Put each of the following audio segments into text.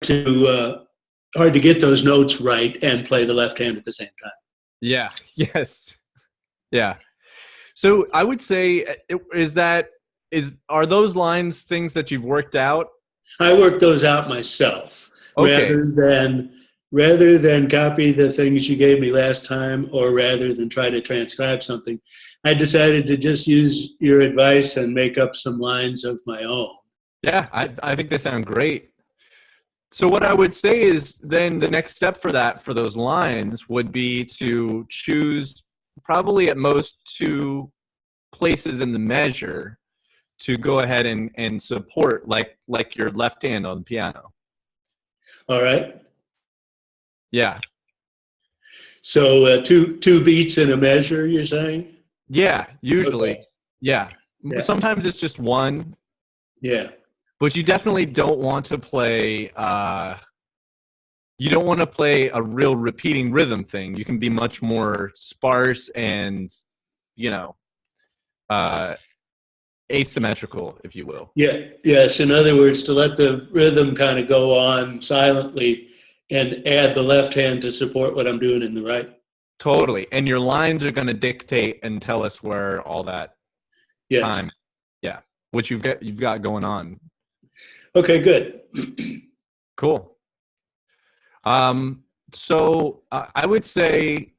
hard to get those notes right and play the left hand at the same time. Yeah. Yes. Yeah. So I would say, are those lines things that you've worked out? I worked those out myself, Okay. rather than copy the things you gave me last time, or rather than try to transcribe something. I decided to just use your advice and make up some lines of my own. Yeah, I think they sound great. So what I would say is then the next step for those lines would be to choose probably at most 2 places in the measure to go ahead and support like your left hand on the piano. All right. Yeah. So two beats in a measure, you're saying? Yeah, usually. Okay. Yeah. Sometimes it's just 1. Yeah. But you definitely don't want to play you don't want to play a real repeating rhythm thing. You can be much more sparse and, asymmetrical, if you will. Yeah. Yes. In other words, to let the rhythm kind of go on silently and add the left hand to support what I'm doing in the right. Totally. And your lines are going to dictate and tell us where all that time, what you've got going on. Okay, good. Cool. So I would say,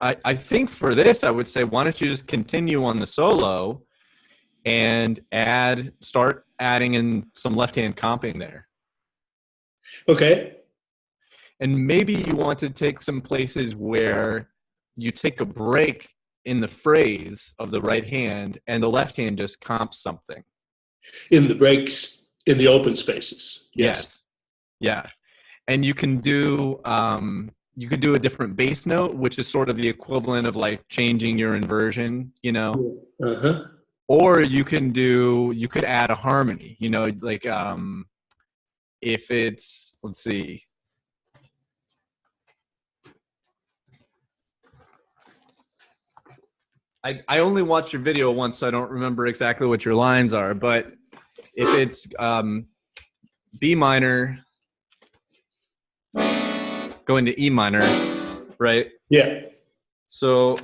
I think for this, I would say, why don't you just continue on the solo and start adding in some left-hand comping there. Okay. And maybe you want to take some places where you take a break in the phrase of the right hand and the left hand just comps something. In the breaks, in the open spaces. Yes. Yeah. And you can do a different bass note, which is sort of the equivalent of like changing your inversion, Uh-huh. Or you could add a harmony, like if it's, let's see. I only watched your video once, so I don't remember exactly what your lines are, but if it's B minor going to E minor, right? Yeah. So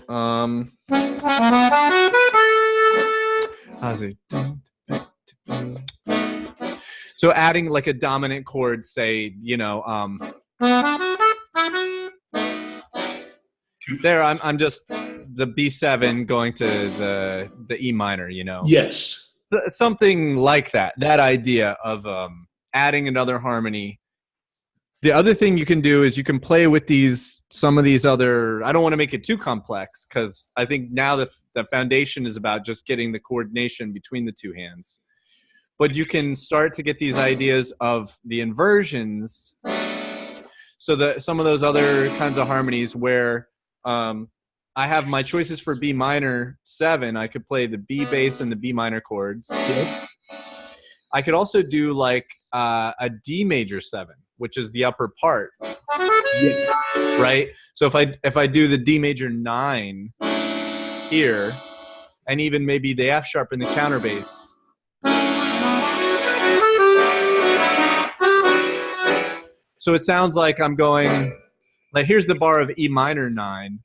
how's it? So adding like a dominant chord, say, there I'm just the B7 going to the E minor, Yes. Something like that idea of adding another harmony. The other thing you can do is you can play with some of these other, I don't want to make it too complex because I think now the foundation is about just getting the coordination between the two hands. But you can start to get these ideas of the inversions. So some of those other kinds of harmonies where I have my choices for B minor 7. I could play the B bass and the B minor chords. Yeah. I could also do like a D major 7, which is the upper part. Yeah. Right? So if I do the D major 9 here, and even maybe the F sharp in the counterbass. So it sounds like I'm going, like here's the bar of E minor 9.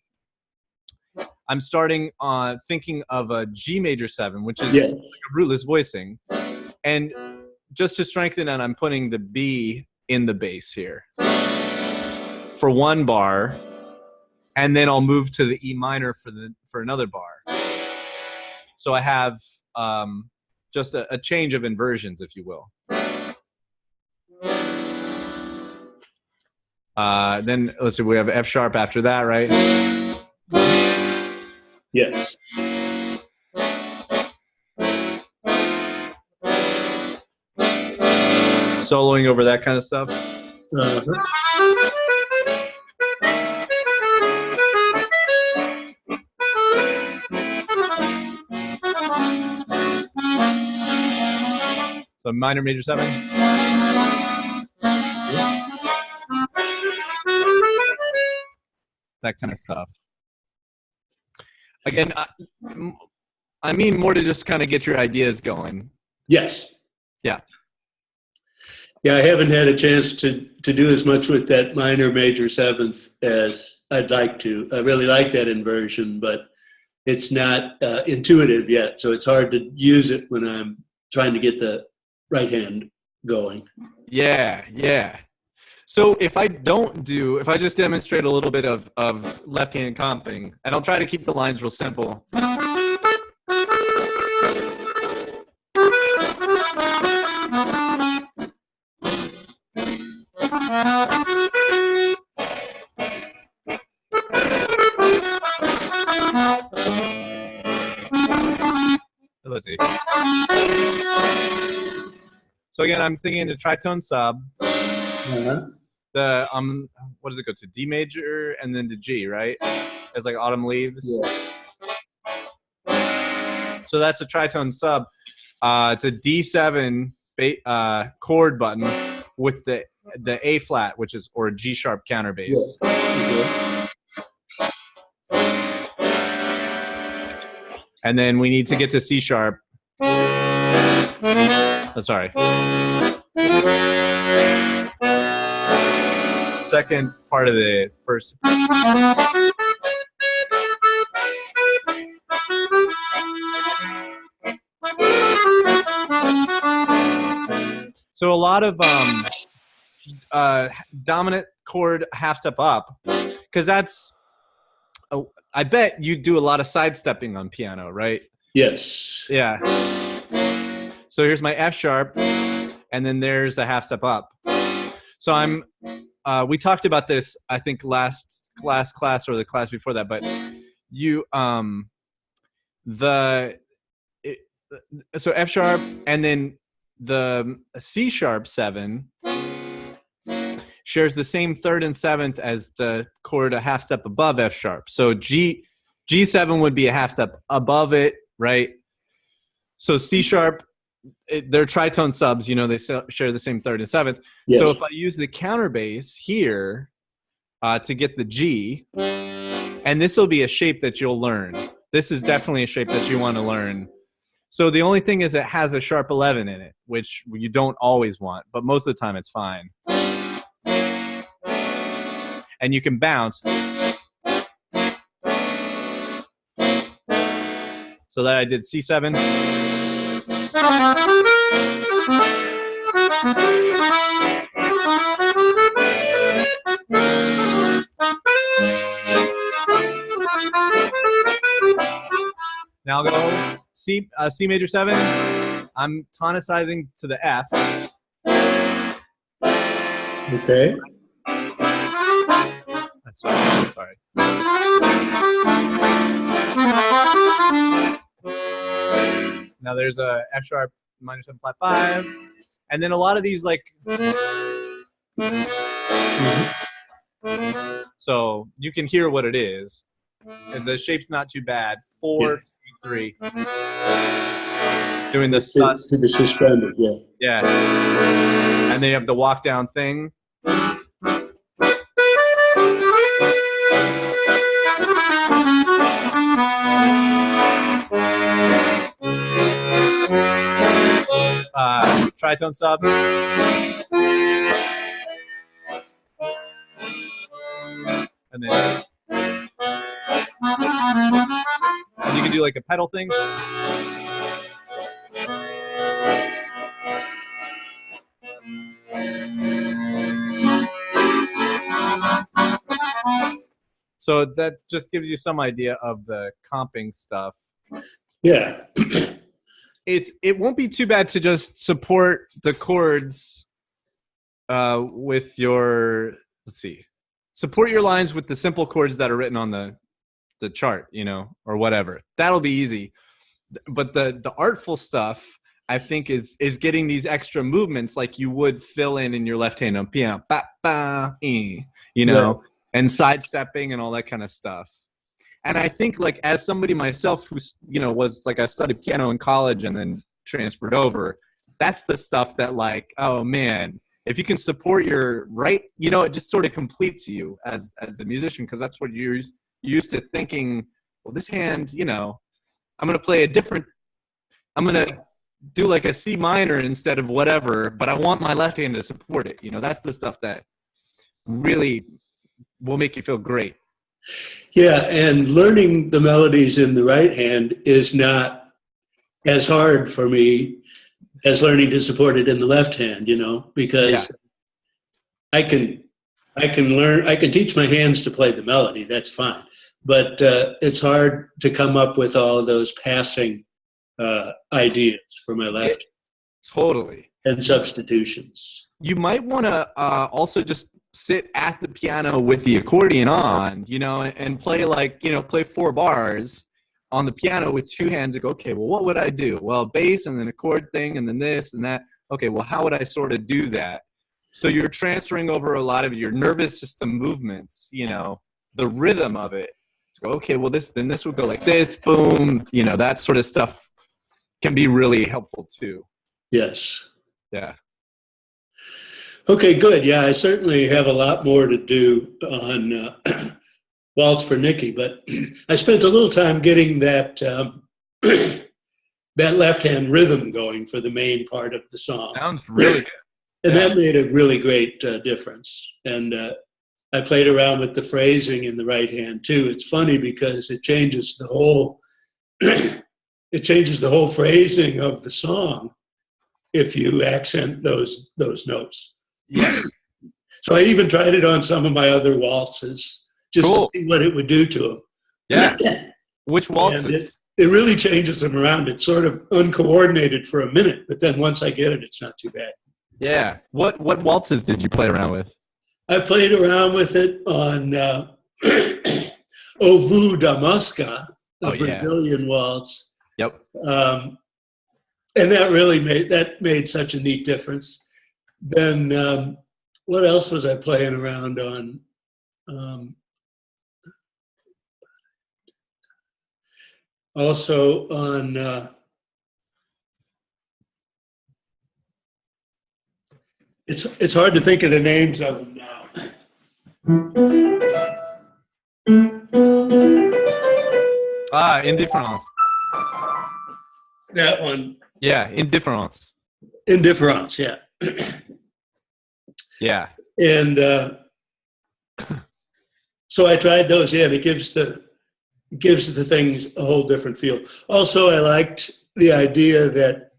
I'm starting on thinking of a G major 7, which is like a rootless voicing. And just to strengthen it, I'm putting the B in the bass here for one bar, and then I'll move to the E minor for another bar. So I have just a change of inversions, if you will. Then let's see, we have F sharp after that, right? Yes. Soloing over that kind of stuff. Uh-huh. So minor major 7. That kind of stuff. Again, I mean more to just kind of get your ideas going. Yes. Yeah. Yeah, I haven't had a chance to do as much with that minor major seventh as I'd like to. I really like that inversion, but it's not intuitive yet, so it's hard to use it when I'm trying to get the right hand going. Yeah, yeah. So if I just demonstrate a little bit of left-hand comping, and I'll try to keep the lines real simple. Let's see. So again, I'm thinking the tritone sub. Uh-huh. The what does it go to? D major and then to G, right? It's like autumn leaves. Yeah. So that's a tritone sub. It's a D7 chord button with the A flat, which is or G sharp counter bass. Yeah. And then we need to get to C sharp. Oh, sorry. Second part of the first. So a lot of dominant chord half step up, because that's. I bet you do a lot of sidestepping on piano, right? Yes. Yeah. So here's my F sharp, and then there's the half step up. So I'm. We talked about this, I think, last class or the class before that, but you so F sharp and then the C sharp 7 shares the same third and seventh as the chord a half step above F sharp. So G7 would be a half step above it, right? So C sharp, they're tritone subs, you know, they share the same third and seventh. Yes. So if I use the counter bass here to get the G, and this will be a shape that you'll learn. This is definitely a shape that you want to learn. So the only thing is it has a sharp 11 in it, which you don't always want, but most of the time it's fine. And you can bounce. So that I did C7. Now I'll go C major 7. I'm tonicizing to the F. Okay. Sorry. Now there's a F sharp minor 7 flat 5, and then a lot of these like. So you can hear what it is. The shape's not too bad. 4, 2, 3. Doing the sus. To the suspended, yeah. Yeah. And then you have the walk down thing. Tritone subs. And then and you can do like a pedal thing. So that just gives you some idea of the comping stuff. Yeah. It won't be too bad to just support the chords with your, let's see, support your lines with the simple chords that are written on the chart, you know, or whatever. That'll be easy. But the artful stuff, I think, is getting these extra movements like you would fill in your left hand on piano, ba, ba, you know, right. And sidestepping and all that kind of stuff. And I think, like, as somebody myself who's, you know, was like, I studied piano in college and then transferred over, that's the stuff that, like, oh man, if you can support your right, you know, it just sort of completes you as a musician, because that's what you're used to thinking, well, this hand, you know, I'm going to play a different, I'm going to do like a C minor instead of whatever, but I want my left hand to support it. You know, that's the stuff that really will make you feel great. Yeah, and learning the melodies in the right hand is not as hard for me as learning to support it in the left hand, you know, Yeah. because I can I can teach my hands to play the melody. That's fine, but it's hard to come up with all of those passing ideas for my Yeah, left totally. and substitutions. You might want to also just sit at the piano with the accordion on, you know, and play like, you know, play 4 bars on the piano with 2 hands and go, okay, well, what would I do? Well, bass and then a chord thing and then this and that. Okay, well, how would I sort of do that? So you're transferring over a lot of your nervous system movements, you know, the rhythm of it. To go, okay, well, this would go like this, boom, you know, that sort of stuff can be really helpful too. Yes. Yeah. Okay, good. Yeah, I certainly have a lot more to do on Waltz for Nikki, but I spent a little time getting that that left hand rhythm going for the main part of the song, Sounds really good. and Yeah. that made a really great difference. And I played around with the phrasing in the right hand too. It's funny because it changes the whole it changes the whole phrasing of the song if you accent those notes. Yes. So I even tried it on some of my other waltzes just Cool. to see what it would do to them. Yeah. Which And waltzes? it really changes them around. It's sort of uncoordinated for a minute, but then once I get it, it's not too bad. Yeah. What waltzes did you play around with? I played around with it on Ovu da Mosca, a Oh, yeah. Brazilian waltz. Yep. And that really made such a neat difference. Then what else was I playing around on? Also on it's hard to think of the names of them now. Indifference. That one, Yeah, Indifference. Indifference, yeah. Yeah. And so I tried those. Yeah, and it gives the things a whole different feel. Also, I liked the idea that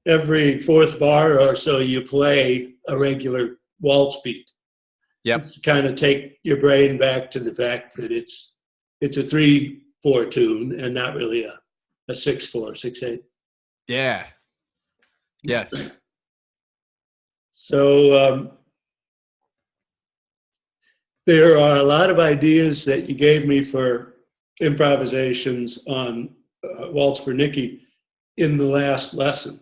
every 4th bar or so you play a regular waltz beat. Yep. Just to kind of take your brain back to the fact that it's a 3/4 tune and not really a 6/4, 6/8. Yeah. Yes. So there are a lot of ideas that you gave me for improvisations on Waltz for Nikki in the last lesson.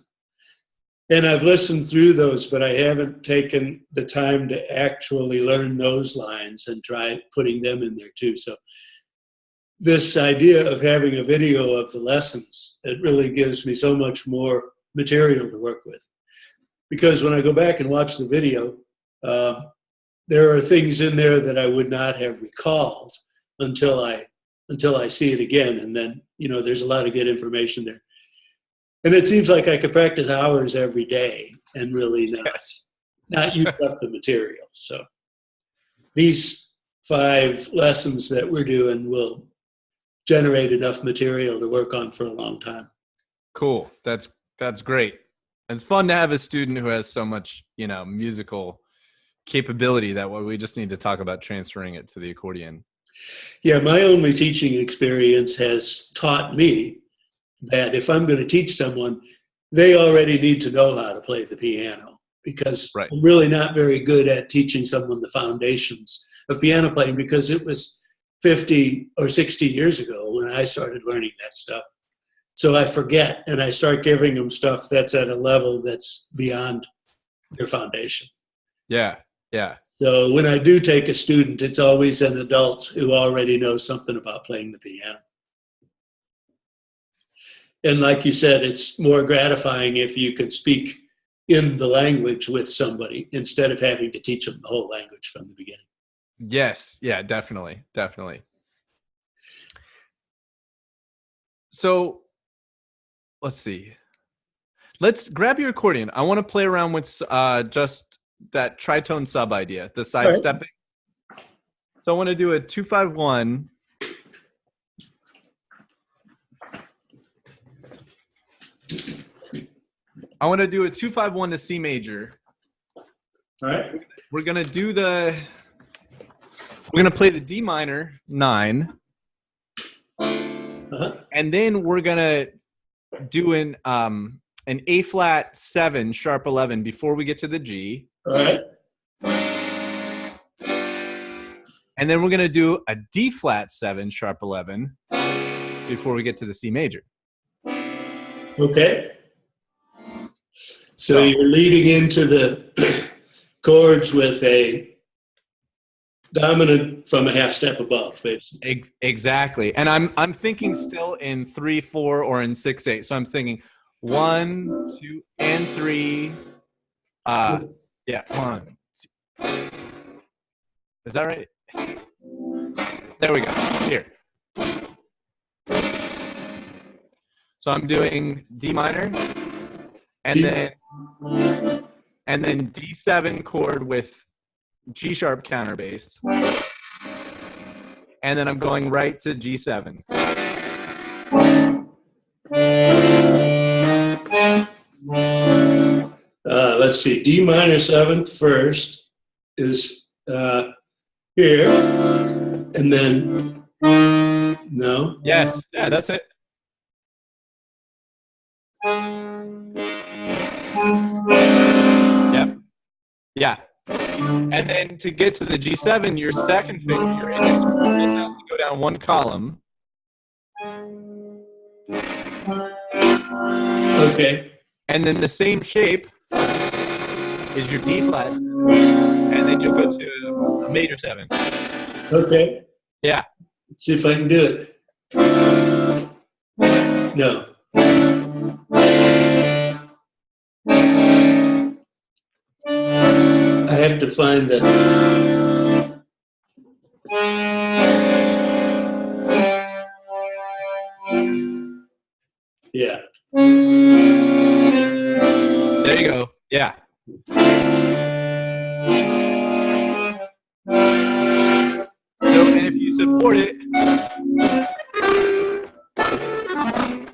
And I've listened through those, but I haven't taken the time to actually learn those lines and try putting them in there too. So this idea of having a video of the lessons, it really gives me so much more material to work with. Because when I go back and watch the video, there are things in there that I would not have recalled until I see it again. And then, you know, there's a lot of good information there. And it seems like I could practice hours every day and really not use up the material. So these 5 lessons that we're doing will generate enough material to work on for a long time. Cool. That's great. It's fun to have a student who has so much, you know, musical capability that we just need to talk about transferring it to the accordion. Yeah, my only teaching experience has taught me that if I'm going to teach someone, they already need to know how to play the piano, because Right. I'm really not very good at teaching someone the foundations of piano playing, because it was 50 or 60 years ago when I started learning that stuff. So I forget, and I start giving them stuff that's at a level that's beyond their foundation. Yeah. Yeah. So when I do take a student, it's always an adult who already knows something about playing the piano. And like you said, it's more gratifying if you can speak in the language with somebody instead of having to teach them the whole language from the beginning. Yes. Yeah, definitely. Definitely. So let's see. let's grab your accordion. I want to play around with just that tritone sub idea, the All right. sidestepping. So I want to do a 2-5-1. I want to do a 2-5-1 to C major. All right. We're gonna play the D minor 9, and then we're gonna do an A flat 7 sharp 11 before we get to the G. All right. And then we're gonna do a D flat 7 sharp 11 before we get to the C major. Okay. So you're leading into the chords with a dominant from a half step above, basically. Exactly. And I'm thinking still in 3-4 or in 6-8. So I'm thinking 1, 2, and 3. Yeah, 1, 2. Is that right? There we go. Here. So I'm doing D minor, and then D7 chord with G sharp counterbass, and then I'm going right to G7. Let's see. D minor 7th first is here, and then no. Yes, yeah, that's it. Yep. Yeah. And then to get to the G7, your second finger, your index finger, just has to go down one column. Okay. And then the same shape is your D flat, and then you'll go to a major 7. Okay. Yeah. Let's see if I can do it. No. I have to find the. Yeah. There you go. Yeah. So, and if you support it,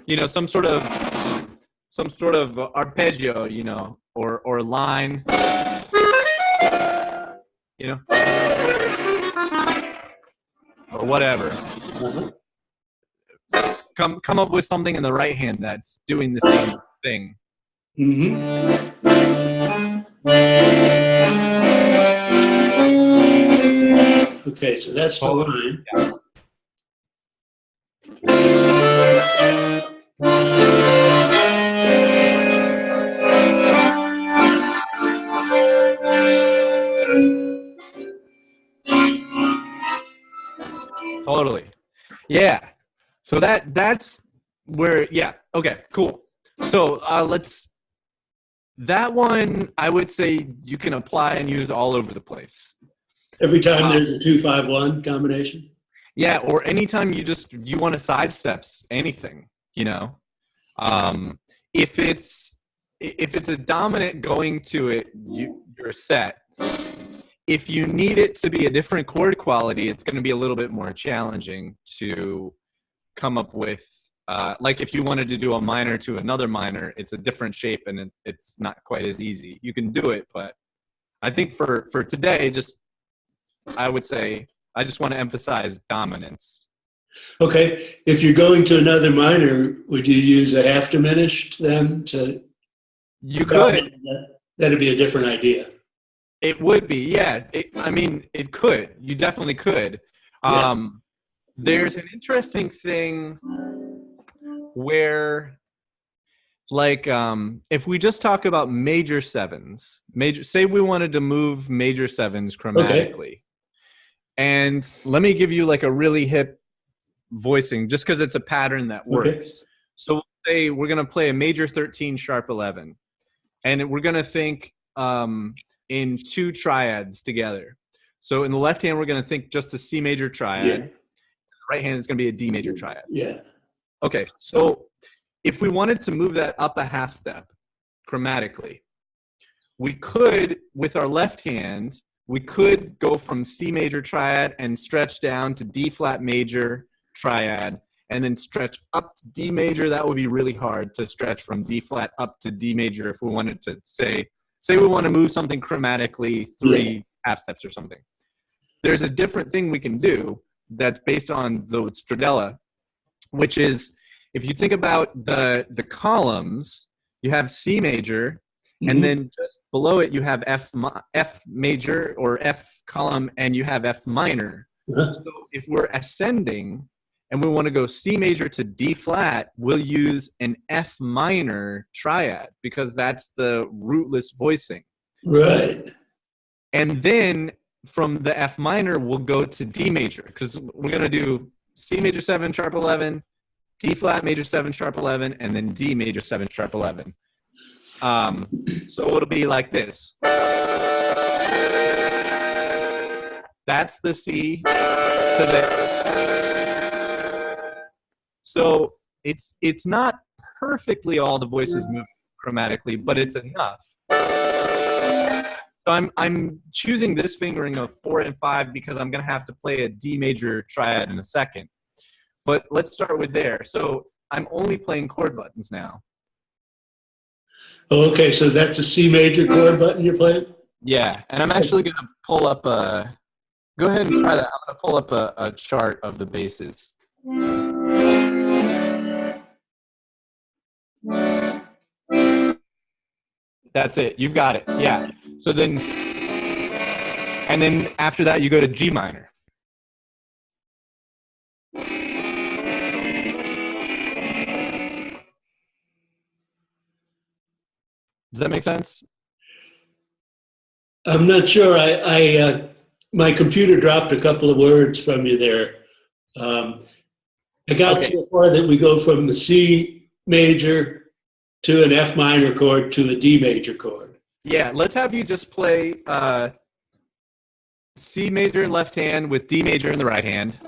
you know, some sort of arpeggio, you know, or line, you know, or whatever. Come up with something in the right hand that's doing the same thing. Mm-hmm. Okay, so that's the line. Yeah. Totally. Yeah. So that's where, yeah. Okay, cool. So that one, I would say you can apply and use all over the place. Every time there's a 2-5-1 combination? Yeah, or anytime you want to sidestep anything, you know. If it's a dominant going to it, you're set. If you need it to be a different chord quality, it's going to be a little bit more challenging to come up with. Like if you wanted to do a minor to another minor, it's a different shape and it's not quite as easy. You can do it, but I think for today, I would say I just want to emphasize dominance. Okay. If you're going to another minor, would you use a half diminished then to? You could. That'd be a different idea. It would be, yeah. It could. You definitely could. Yeah. There's an interesting thing where, like, if we just talk about major sevens, say we wanted to move major sevens chromatically. Okay. And let me give you like a really hip voicing, just because it's a pattern that works. Okay. So we'll say we're going to play a major 13 sharp 11, and we're going to think in two triads together. So in the left hand, we're going to think just a C major triad. Yeah. The right hand is going to be a D major triad. Yeah. Okay, so if we wanted to move that up a half step, chromatically. We could, with our left hand, we could go from C major triad and stretch down to D flat major triad, and then stretch up to D major. That would be really hard to stretch from D flat up to D major if we wanted to say we want to move something chromatically 3 half steps or something. There's a different thing we can do that's based on the Stradella, which is, if you think about the columns, you have C major, and then just below it you have F major or F column, and you have F minor. So if we're ascending and we want to go C major to D flat, we'll use an F minor triad because that's the rootless voicing. Right. And then from the F minor, we'll go to D major, because we're going to do C major 7 sharp 11, D flat major 7 sharp 11, and then D major 7 sharp 11. So it'll be like this. That's the C to the. So it's not perfectly all the voices move chromatically, but it's enough. So I'm choosing this fingering of 4 and 5 because I'm going to have to play a D major triad in a second. But let's start with there. So I'm only playing chord buttons now. Okay, so that's a C major chord button you're playing? Yeah, and I'm actually going to pull up a. Go ahead and try that. I'm going to pull up a chart of the basses. That's it. You've got it. Yeah. So then, and then after that, you go to G minor. Does that make sense? I'm not sure. My computer dropped a couple of words from you there. I got so far that we go from the C major to an F minor chord to a D major chord. Yeah, let's have you just play C major in left hand with D major in the right hand,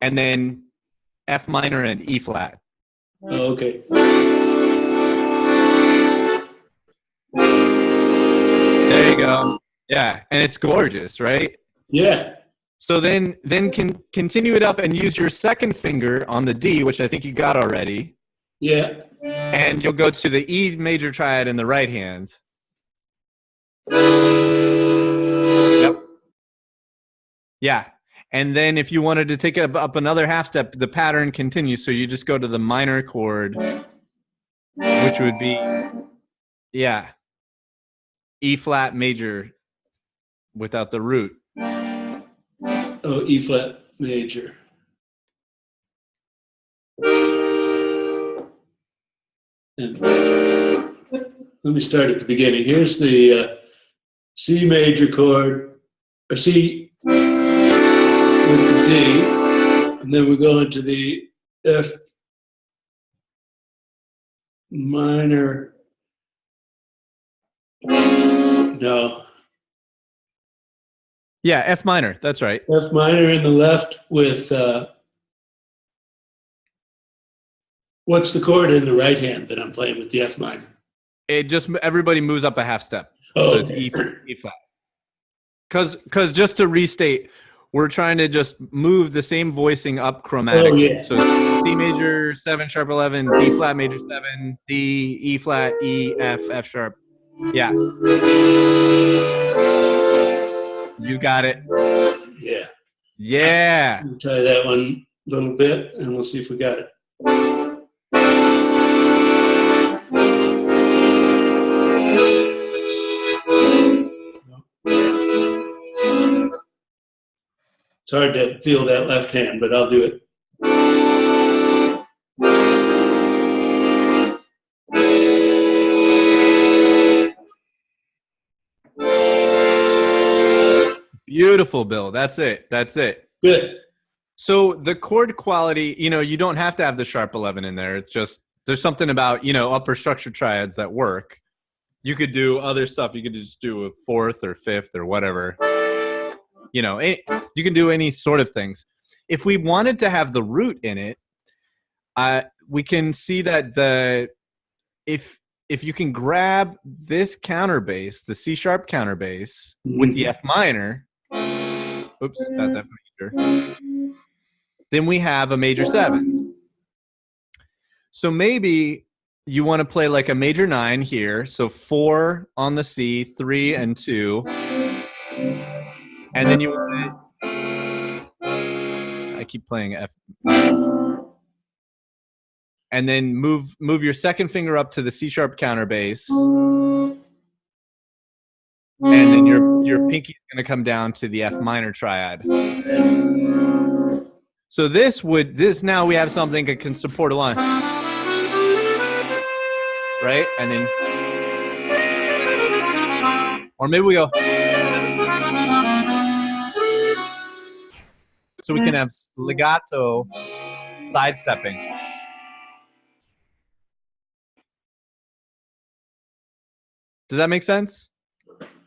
and then F minor and E flat. Oh, okay. There you go. Yeah, and it's gorgeous, right? Yeah. So then can continue it up and use your second finger on the D, which I think you got already. Yeah. And you'll go to the E major triad in the right hand. Yep. Yeah. And then if you wanted to take it up another half step, the pattern continues. So you just go to the minor chord, which would be, yeah, E flat major without the root. Oh, E flat major. And let me start at the beginning. Here's the C major chord, or C with the D, and then we go into the F minor. No. Yeah, F minor. That's right. F minor in the left with, what's the chord in the right hand that I'm playing with the F minor? It just, everybody moves up a half step. Oh. So it's E flat. Because just to restate, we're trying to just move the same voicing up chromatically. Oh, yeah. So it's C major 7 sharp 11, D flat major 7, D, E flat, E, F, F sharp. Yeah. You got it. Yeah. Yeah. We'll try that one a little bit, and we'll see if we got it. It's hard to feel that left hand, but I'll do it. Beautiful, Bill. That's it. That's it. Good. So the chord quality, you don't have to have the sharp 11 in there. It's just, there's something about, upper structure triads that work. You could do other stuff. You could just do a fourth or fifth or whatever. You can do any sort of things. If we wanted to have the root in it, we can see that if if you can grab this counter bass, the C sharp counter bass, with the F minor, oops, that's F major, then we have a major 7. So maybe you want to play like a major 9 here. So 4 on the C, 3 and 2. And then you want to, I keep playing F. And then move your second finger up to the C sharp counter bass. And then your pinky is going to come down to the F minor triad. So this now we have something that can support a line. Right? And then, or maybe we go. So we can have legato sidestepping. Does that make sense?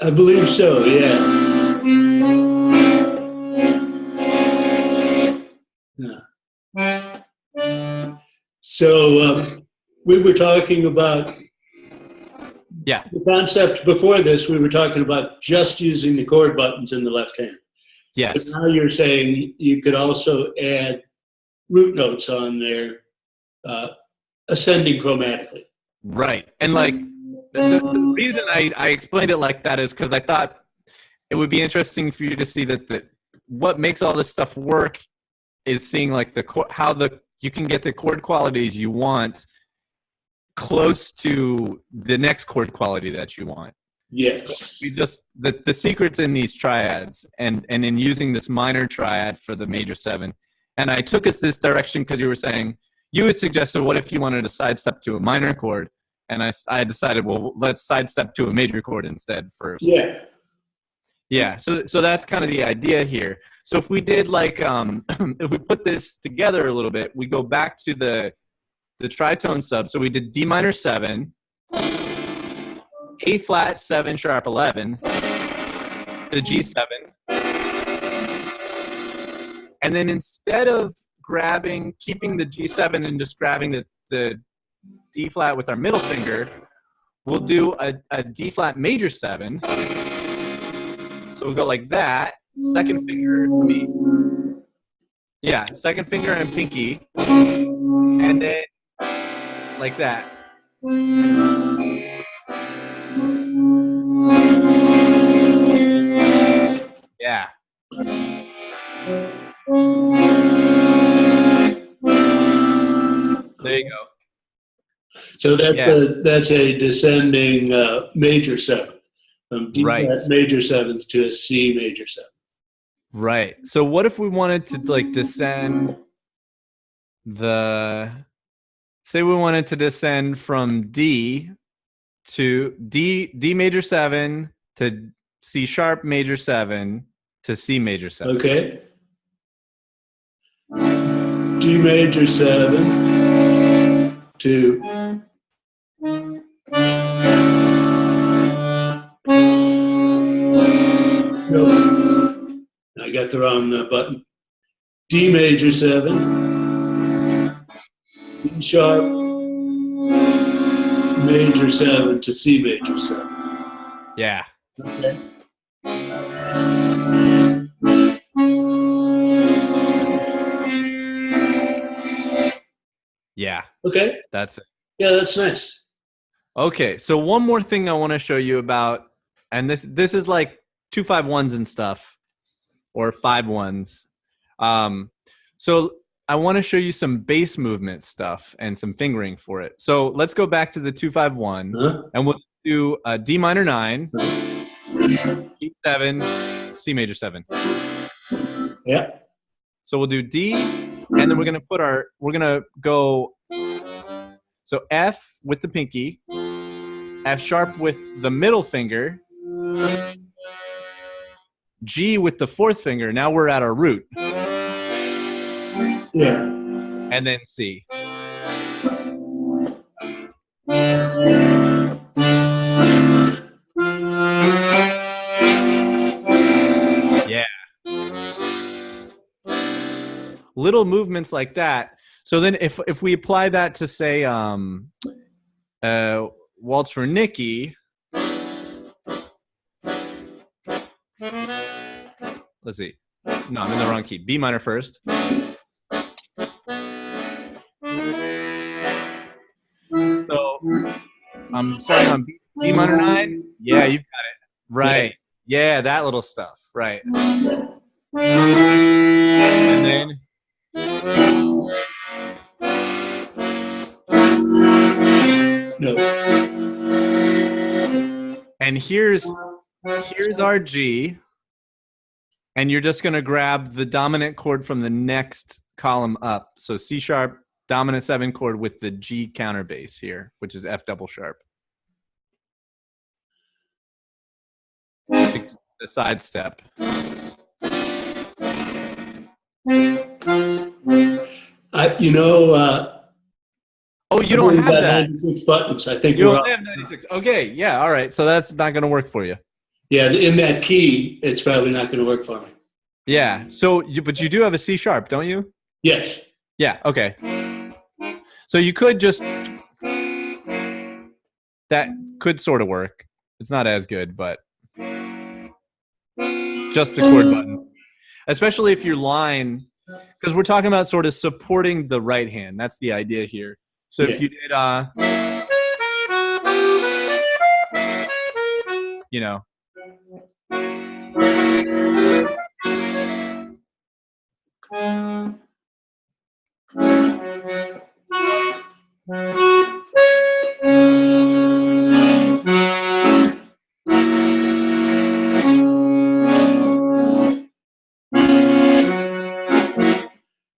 I believe so, yeah. So we were talking about the concept before this. We were talking about just using the chord buttons in the left hand. Yes. But now you're saying you could also add root notes on there, ascending chromatically. Right. And like the reason I explained it like that is because I thought it would be interesting for you to see that what makes all this stuff work is seeing like how you can get the chord qualities you want close to the next chord quality that you want. Yes. So we just the secret's in these triads and in using this minor triad for the major 7. And I took us this direction because you had suggested, what if you wanted to sidestep to a minor chord? And I decided, well, let's sidestep to a major chord instead first. Yeah. Yeah. So that's kind of the idea here. So if we did like, if we put this together a little bit, we go back to the tritone sub. So we did D minor 7, A flat 7 sharp 11, the G7. And then instead of keeping the G7 and just grabbing the D flat with our middle finger, we'll do a D flat major 7. So we'll go like that. Second finger, second finger and pinky. And then like that. Yeah. There you go. So that's a descending major 7, from D flat major 7th to a C major 7. Right. So what if we wanted to like descend say we wanted to descend from D to D major 7 to C sharp major 7 to C major 7. Okay. D major 7 to nope. I got the wrong button. D major 7, D sharp major 7 to C major 7. Yeah. Okay. Yeah. Okay. That's it. Yeah, that's nice. Okay, so one more thing I want to show you about, and this is like 2-5-1s and stuff, or 5-1s. So I want to show you some bass movement stuff and some fingering for it. So let's go back to the 2-5-1, and we'll do a D minor 9, G7, C major 7. Yeah. So we'll do D, and then we're gonna go. So F with the pinky, F sharp with the middle finger, G with the fourth finger. Now we're at our root. Yeah. And then C. Yeah. Little movements like that. So then if we apply that to say Waltz for Nikki. Let's see. No, I'm in the wrong key. B minor first. So I'm starting on B minor 9. Yeah, you've got it. Right. Yeah, that little stuff. Right. And then No. and here's our G. And you're just going to grab the dominant chord from the next column up. So C sharp, dominant 7 chord with the G counter bass here, which is F double sharp. The side step. Oh, you don't have that. 96 buttons. I think you don't have 96. Okay, yeah, all right. So that's not going to work for you. Yeah, in that key, it's probably not going to work for me. Yeah. So, but you do have a C sharp, don't you? Yes. Yeah. Okay. So you could just that could sort of work. It's not as good, but just the chord button, especially if your line, because we're talking about sort of supporting the right hand. That's the idea here. So if you did, you know.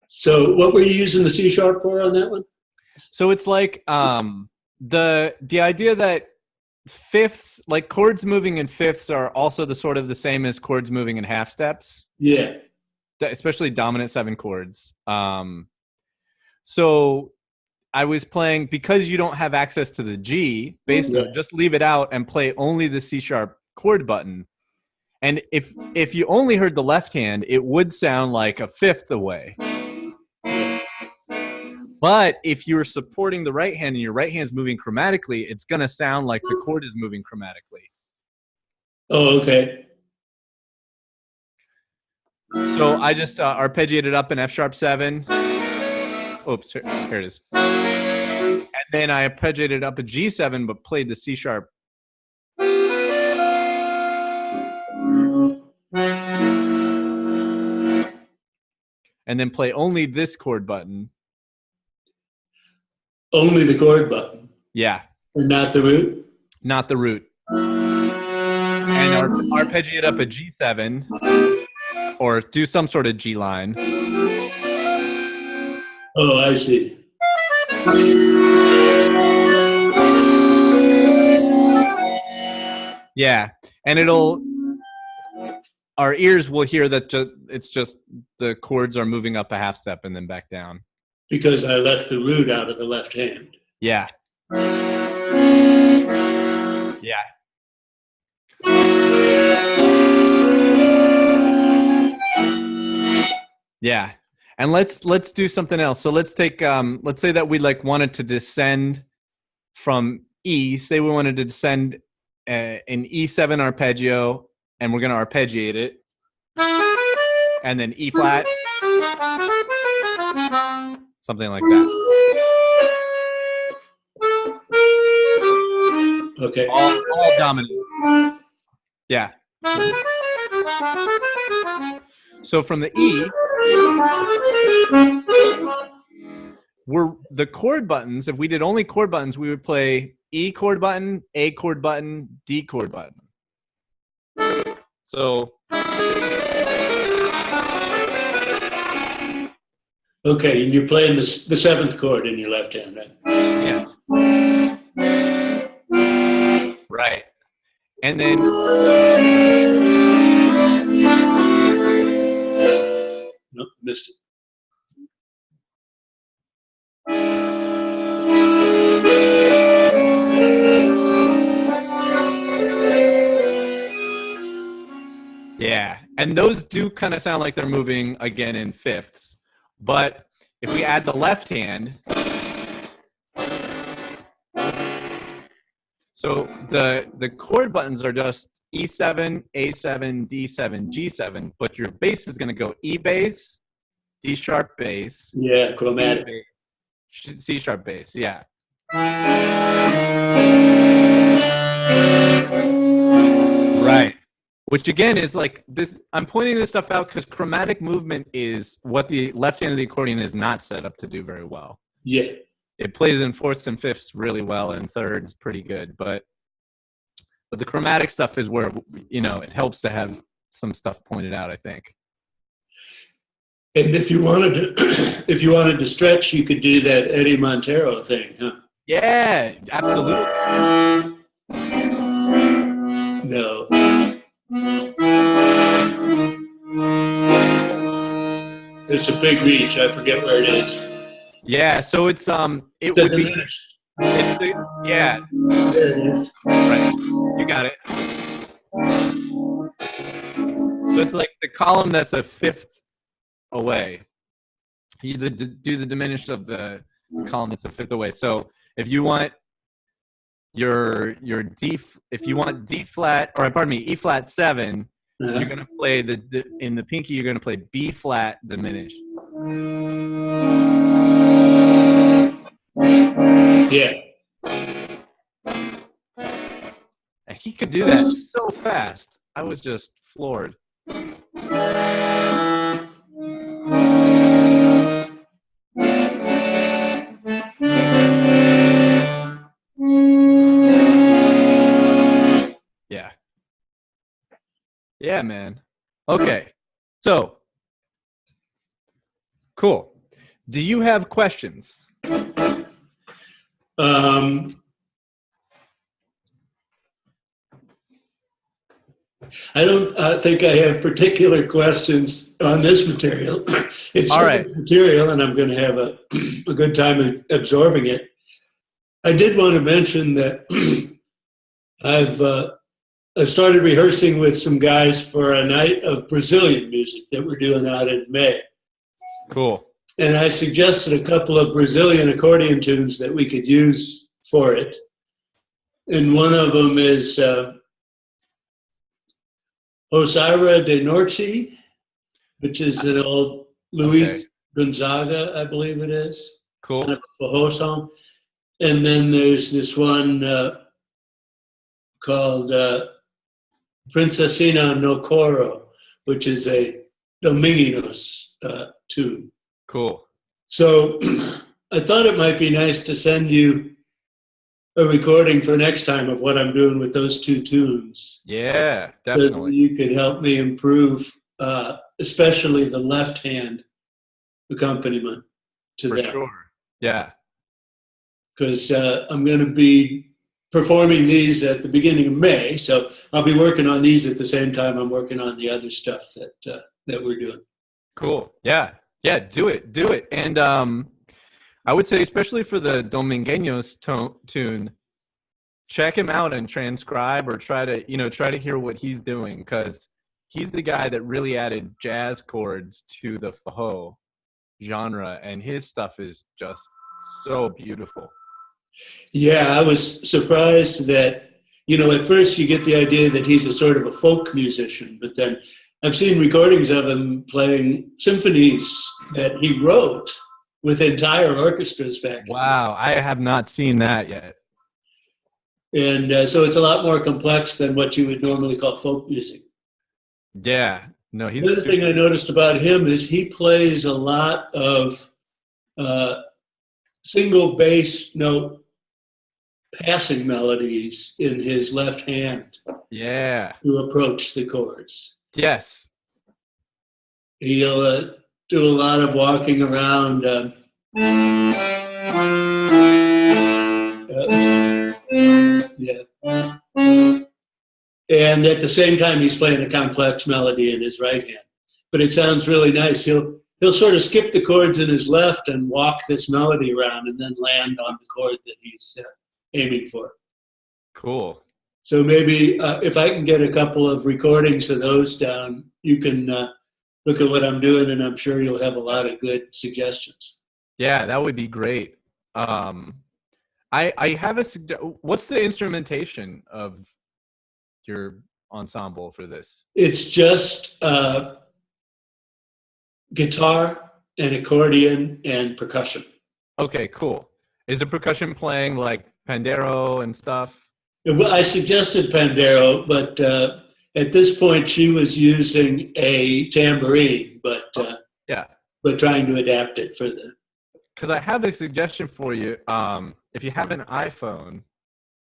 So what were you using the C sharp for on that one? So it's like the idea that fifths, like chords moving in fifths, are also the sort of the same as chords moving in half steps. Yeah. Especially dominant 7 chords. So I was playing, because you don't have access to the G bass note, just leave it out and play only the C sharp chord button. And if you only heard the left hand, it would sound like a fifth away. But if you're supporting the right hand and your right hand's moving chromatically, it's going to sound like the chord is moving chromatically. Oh, okay. So I just arpeggiated up in F sharp 7. Oops, here it is. And then I arpeggiated up a G7, but played the C sharp. And then play only this chord button. Only the chord button? Yeah. And not the root? Not the root. And arpeggiate up a G7, or do some sort of G line. Oh, I see. Yeah, and our ears will hear that it's just the chords are moving up a half step and then back down. Because I left the root out of the left hand. Yeah. Yeah. Yeah. And let's do something else. So let's take let's say that we wanted to descend from E. Say we wanted to descend an E7 arpeggio, and we're going to arpeggiate it, and then E flat, something like that. Okay. All dominant. Yeah. So from the E, we're the chord buttons. If we did only chord buttons, we would play E chord button, A chord button, D chord button. So. Okay, and you're playing the seventh chord in your left hand, right? Yes. Right. And then. Nope, missed it. Yeah, and those do kind of sound like they're moving again in fifths. But if we add the left hand, So the chord buttons are just E7, A7, D7, G7, but your bass is going to go E bass, D sharp bass, Yeah, E chromatic. bass, C sharp bass. Yeah. Right. Which again is like this. I'm pointing this stuff out because chromatic movement is what the left hand of the accordion is not set up to do very well. Yeah. It plays in fourths and fifths really well, and thirds pretty good. But the chromatic stuff is where it helps to have some stuff pointed out, I think. And if you wanted to, if you wanted to stretch, you could do that Eddie Montero thing, huh? Yeah, absolutely. No. It's a big reach. I forget where it is. Yeah, so it's it would be it's the, yeah. There it is. Right. You got it. So it's like the column that's a fifth away. You do the diminished of the column that's a fifth away. So if you want your D, if you want D flat, or pardon me, E flat 7, you're gonna play in the pinky. You're gonna play B flat diminished. Yeah. And he could do that so fast. I was just floored. Yeah. Yeah, man. Okay. So, cool. Do you have questions? I don't think I have particular questions on this material. It's All so right. much material, and I'm going to have a good time absorbing it. I did want to mention that I've started rehearsing with some guys for a night of Brazilian music that we're doing out in May. Cool. And I suggested a couple of Brazilian accordion tunes that we could use for it. And one of them is Osira de Norte, which is an old Luis Gonzaga, I believe it is. Cool. Kind of a Fajo song. And then there's this one called Princesina no Coro, which is a Dominguinos tune. Cool. So I thought it might be nice to send you a recording for next time of what I'm doing with those two tunes. Yeah, definitely. So you could help me improve, especially the left hand accompaniment to For that. sure. Yeah. Because I'm going to be performing these at the beginning of May, so I'll be working on these at the same time I'm working on the other stuff that we're doing. Cool. Yeah. Yeah. Do it. And I would say, especially for the Domingueños tune, check him out and transcribe, or try to hear what he's doing, because he's the guy that really added jazz chords to the Fajo genre, and his stuff is just so beautiful. Yeah, I was surprised that, at first you get the idea that he's a sort of a folk musician, but then I've seen recordings of him playing symphonies that he wrote with entire orchestras back. Wow, I have not seen that yet. And so it's a lot more complex than what you would normally call folk music. Yeah. No, he's the other thing I noticed about him is he plays a lot of single bass note passing melodies in his left hand. Yeah. To approach the chords. Yes. He'll do a lot of walking around. Yeah. And at the same time, he's playing a complex melody in his right hand. But it sounds really nice. He'll sort of skip the chords in his left and walk this melody around, and then land on the chord that he's aiming for. Cool. So maybe if I can get a couple of recordings of those down, you can look at what I'm doing, and I'm sure you'll have a lot of good suggestions. Yeah, that would be great. I have a what's the instrumentation of your ensemble for this? It's just guitar and accordion and percussion. Okay, cool. Is the percussion playing like pandero and stuff? Well, I suggested Pandero, but at this point she was using a tambourine, Yeah, but trying to adapt it for the. because I have a suggestion for you. If you have an iPhone,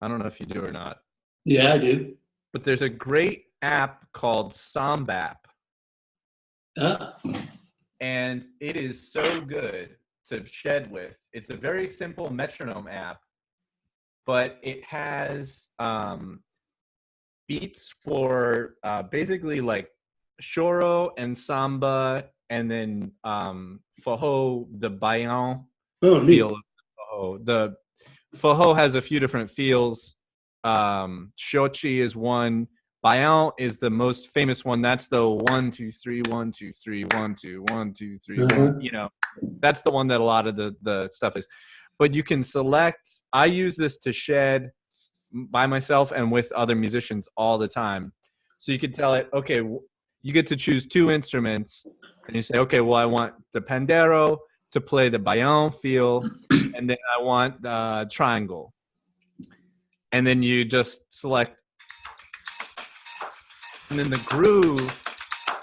I don't know if you do or not, Yeah, I do. but there's a great app called Sombap, Ah, and it is so good to shed with. It's a very simple metronome app, but it has beats for basically like choro and samba, and then faho, the bayan oh, neat. feel of faho. The faho has a few different feels. Shochi is one. Bayan is the most famous one. That's the 1 2 3 1 2 3 1 2 1 2 3 Uh-huh. 1. You know, that's the one that a lot of the stuff is. But you can select. I use this to shed by myself and with other musicians all the time. So you can tell it, okay, you get to choose two instruments, and you say, okay, well, I want the pandero to play the bayan feel, and then I want the triangle. And then you just select, and then the groove,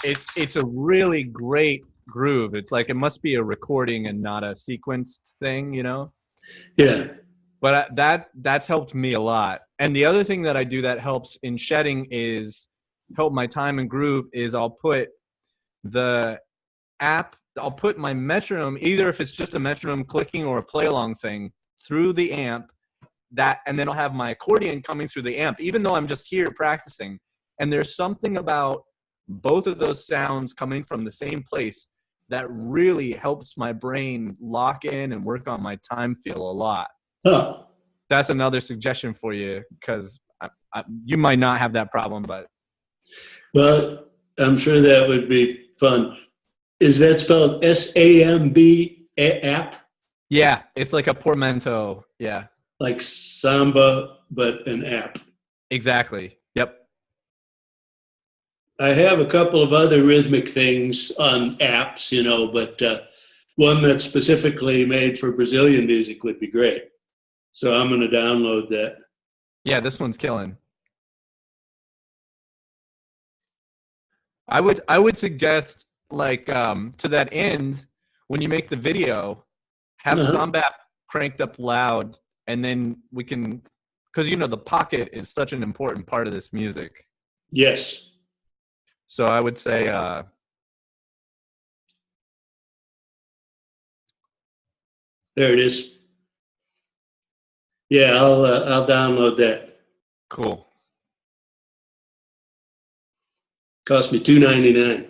it's a really great groove. It's like it must be a recording and not a sequenced thing, you know? Yeah. But that's helped me a lot. And the other thing that I do that helps in shedding is help my time and groove is I'll put my metronome, either if it's just a metronome clicking or a play along thing, through the amp, and then I'll have my accordion coming through the amp, even though I'm just here practicing. And there's something about both of those sounds coming from the same place that really helps my brain lock in and work on my time feel a lot. Huh. That's another suggestion for you, because you might not have that problem, but Well, I'm sure that would be fun. Is that spelled SAMB app? yeah, it's like a portmanteau. Yeah, Like Samba, but an app. exactly. Yep. I have a couple of other rhythmic things on apps, but one that's specifically made for Brazilian music would be great. So I'm going to download that. Yeah, this one's killing. I would suggest, like, to that end, when you make the video, have Uh-huh. Sombap cranked up loud, and then we can, because the pocket is such an important part of this music. Yes. So I would say, There it is. Yeah, I'll download that. cool. Cost me $2.99.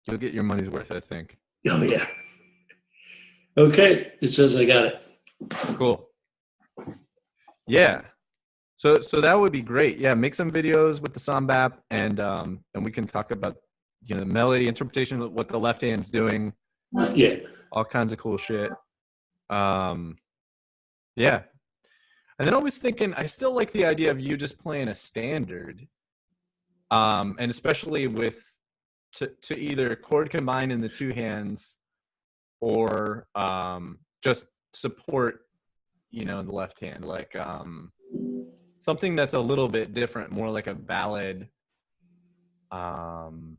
You'll get your money's worth, I think. Oh yeah. Okay, it says I got it. Cool. Yeah. So that would be great. Yeah, make some videos with the Sombap, and we can talk about melody interpretation, what the left hand's doing, Yeah. all kinds of cool shit. Yeah. And then I was thinking, I still like the idea of you just playing a standard, and especially with to either chord combine in the two hands, or just support, the left hand, like something that's a little bit different, more like a ballad. One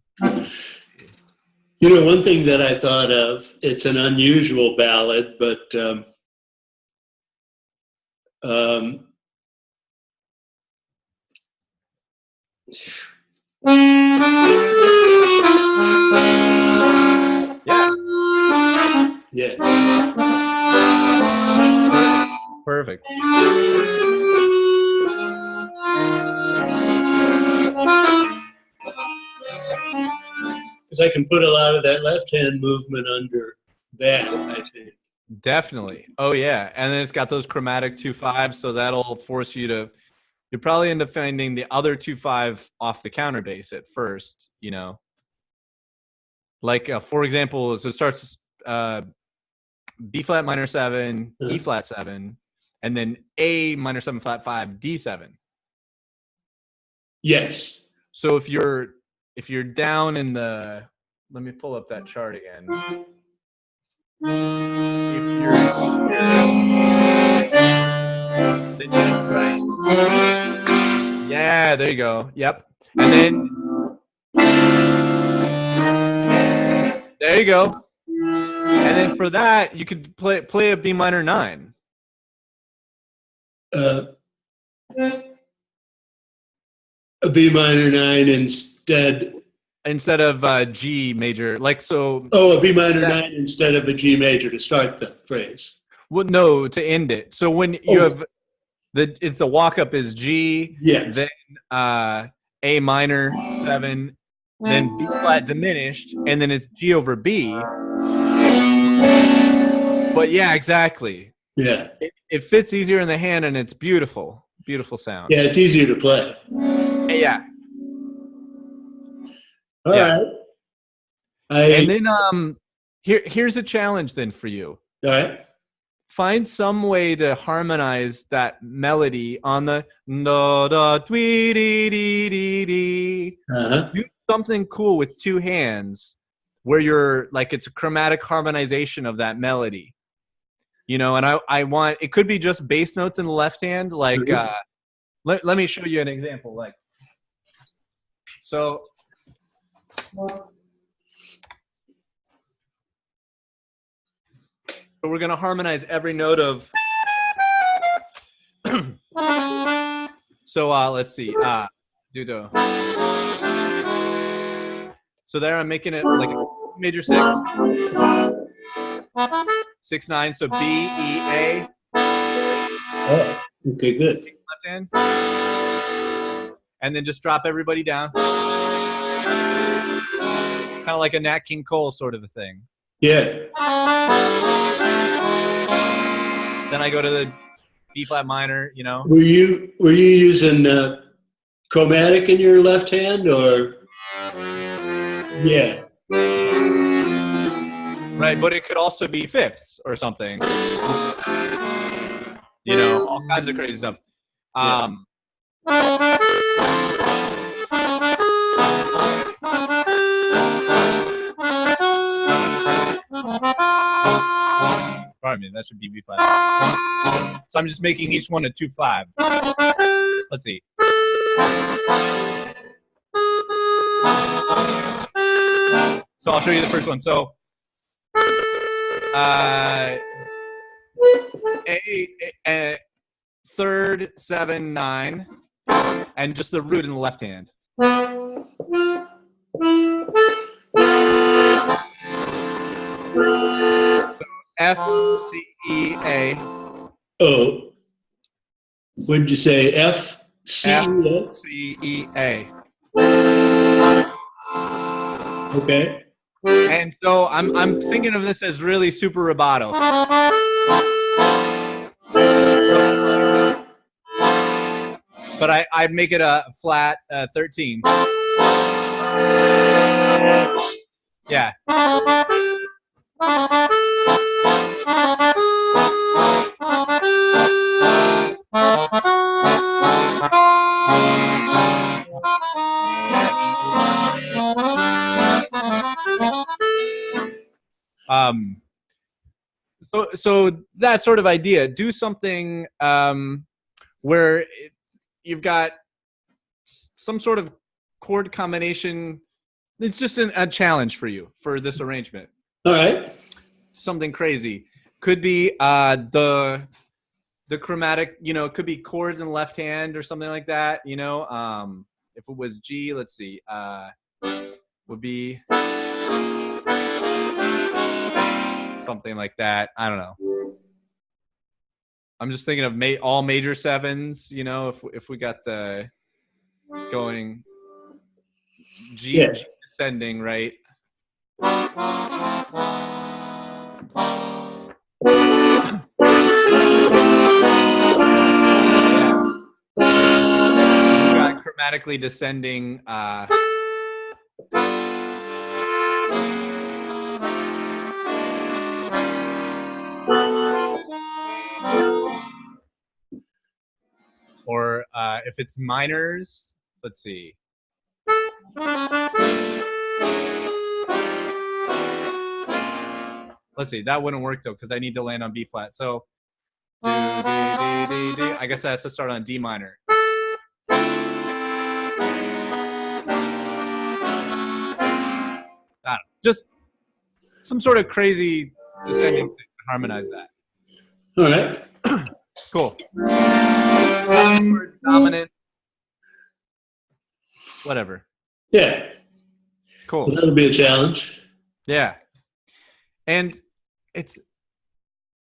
thing that I thought of, it's an unusual ballad, but yeah. Perfect. Because I can put a lot of that left hand movement under that, I think. Definitely. Oh yeah, and then it's got those chromatic 2/5, so that'll force you to. You'll probably end up finding the other 2/5 off the counterbass at first. Like for example, so it starts B flat minor 7, Uh-huh. E flat 7, and then A minor 7 flat 5, D7. Yes. So if you're down in the, let me pull up that chart again. If you're here, right. Yeah, there you go. Yep. And then there you go. And then for that, you could play a B minor 9. Uh, a B minor 9 instead of G major, like so. Oh, a B minor that, 9 instead of a G major to start the phrase. Well, no, to end it. So when you have if the walk up is G, yes, then A minor 7, then B flat diminished, and then it's G over B. But yeah, exactly. Yeah. It fits easier in the hand, and it's beautiful. Beautiful sound. Yeah, it's easier to play. Yeah. All right. And then here's a challenge then for you. All right. Find some way to harmonize that melody on the da da dee dee dee dee dee. Do something cool with two hands where you're like it's a chromatic harmonization of that melody. You know, and I want it could be just bass notes in the left hand, like let me show you an example. Like so we're going to harmonize every note of. So let's see. Do. So there I'm making it like a major 6. 6/9. So B, E, A. Oh, okay, good. Left hand. And then just drop everybody down. Kind of like a Nat King Cole sort of a thing. Yeah. Then I go to the B flat minor, you know. Were you using chromatic in your left hand or? Yeah. Right, but it could also be fifths or something. You know, all kinds of crazy stuff. Pardon me, that should be B flat. So I'm just making each one a 2/5. Let's see. So I'll show you the first one. So a third 7/9, and just the root in the left hand. F, C, E, A. Oh, what did you say? F, C, F, E, C, E, A. Okay. And so I'm thinking of this as really super rubato. But I make it a flat 13. Yeah. So that sort of idea, do something where you've got some sort of chord combination. It's just a challenge for you for this arrangement. All right. Something crazy. Could be the chromatic, you know, it could be chords in the left hand or something like that, you know. If it was G, let's see, would be something like that. I don't know. I'm just thinking of all major 7s, you know, if we got the going G, Yeah. G descending, right? Got chromatically descending Or if it's minors, let's see. Let's see. That wouldn't work though because I need to land on B flat. So do, do, do, do, do. I guess that's to start on D minor. Just some sort of crazy descending thing to harmonize that. All right. Cool. Words, dominant. Whatever. Yeah. Cool. Well, that'll be a challenge. Yeah. And it's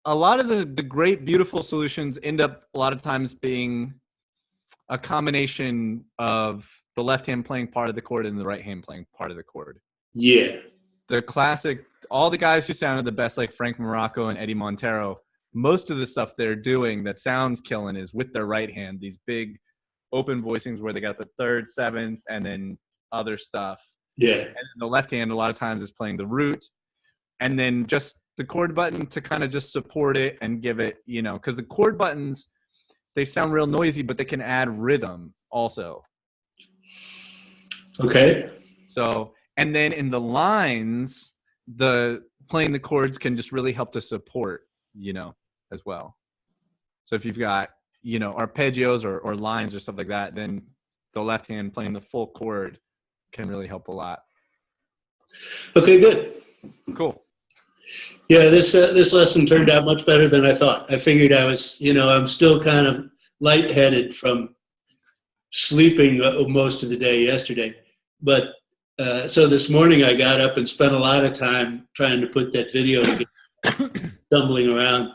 a lot of the great, beautiful solutions end up a lot of times being a combination of the left hand playing part of the chord and the right hand playing part of the chord. Yeah. The classic, all the guys who sounded the best, like Frank Morocco and Eddie Montero, most of the stuff they're doing that sounds killing is with their right hand, these big open voicings where they got the third, seventh, and then other stuff. Yeah. And the left hand a lot of times is playing the root, and then just the chord button to kind of just support it and give it, you know, because the chord buttons, they sound real noisy, but they can add rhythm also. Okay. So, and then in the lines, the playing the chords can just really help to support, you know, as well. So if you've got, you know, arpeggios or lines or stuff like that, then the left hand playing the full chord can really help a lot. Okay, good. Cool. Yeah, this lesson turned out much better than I thought. I figured I was, you know, I'm still kind of lightheaded from sleeping most of the day yesterday. But so this morning I got up and spent a lot of time trying to put that video together, stumbling around.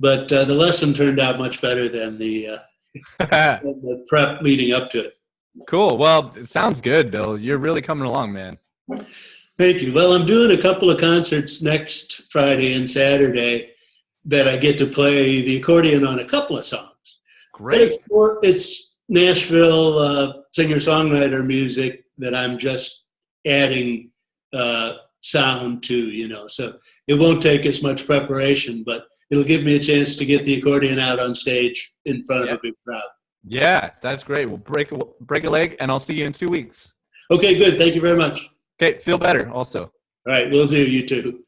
But the lesson turned out much better than the prep leading up to it. Cool. Well, it sounds good, Bill. You're really coming along, man. Thank you. Well, I'm doing a couple of concerts next Friday and Saturday that I get to play the accordion on a couple of songs. Great. But it's Nashville singer-songwriter music that I'm just adding sound to, you know. So it won't take as much preparation, but it'll give me a chance to get the accordion out on stage in front of a big crowd. Yeah, that's great. We'll break a leg, and I'll see you in 2 weeks. Okay, good. Thank you very much. Okay, feel better also. All right, will do. You too.